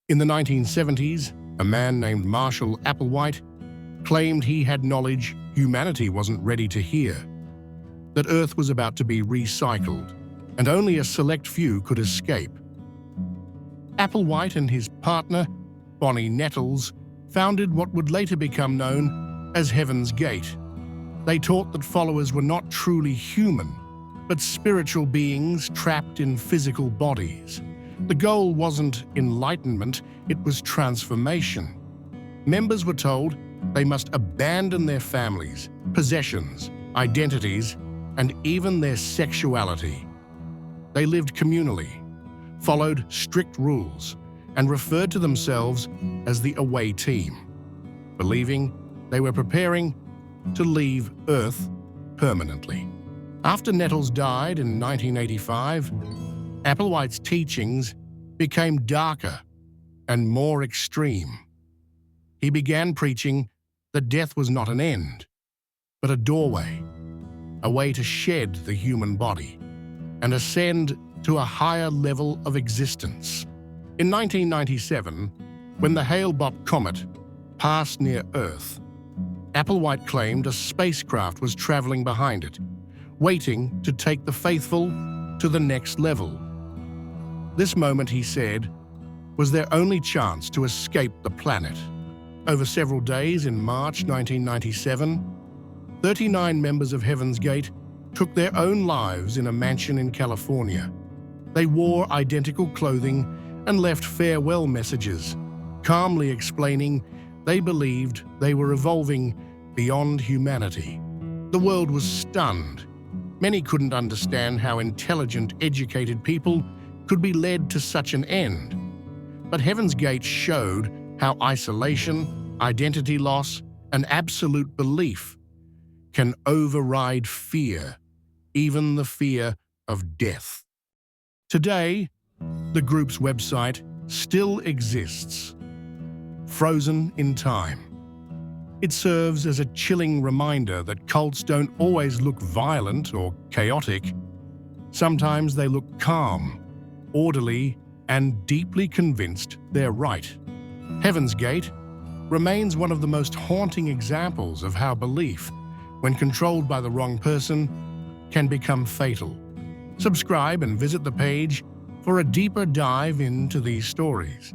In the 1970s, a man named Marshall Applewhite claimed he had knowledge humanity wasn't ready to hear, that Earth was about to be recycled, and only a select few could escape. Applewhite and his partner, Bonnie Nettles, founded what would later become known as Heaven's Gate. They taught that followers were not truly human, but spiritual beings trapped in physical bodies. The goal wasn't enlightenment, it was transformation. Members were told they must abandon their families, possessions, identities, and even their sexuality. They lived communally, followed strict rules, and referred to themselves as the away team, believing they were preparing to leave Earth permanently. After Nettles died in 1985, Applewhite's teachings became darker and more extreme. He began preaching that death was not an end, but a doorway, a way to shed the human body and ascend to a higher level of existence. In 1997, when the Hale-Bopp comet passed near Earth, Applewhite claimed a spacecraft was traveling behind it, waiting to take the faithful to the next level. This moment, he said, was their only chance to escape the planet. Over several days in March 1997, 39 members of Heaven's Gate took their own lives in a mansion in California. They wore identical clothing and left farewell messages, calmly explaining they believed they were evolving beyond humanity. The world was stunned. Many couldn't understand how intelligent, educated people could be led to such an end. But Heaven's Gate showed how isolation, identity loss, and absolute belief can override fear, even the fear of death. Today, the group's website still exists, frozen in time. It serves as a chilling reminder that cults don't always look violent or chaotic. Sometimes they look calm, orderly, and deeply convinced they're right. Heaven's Gate remains one of the most haunting examples of how belief, when controlled by the wrong person, can become fatal. Subscribe and visit the page for a deeper dive into these stories.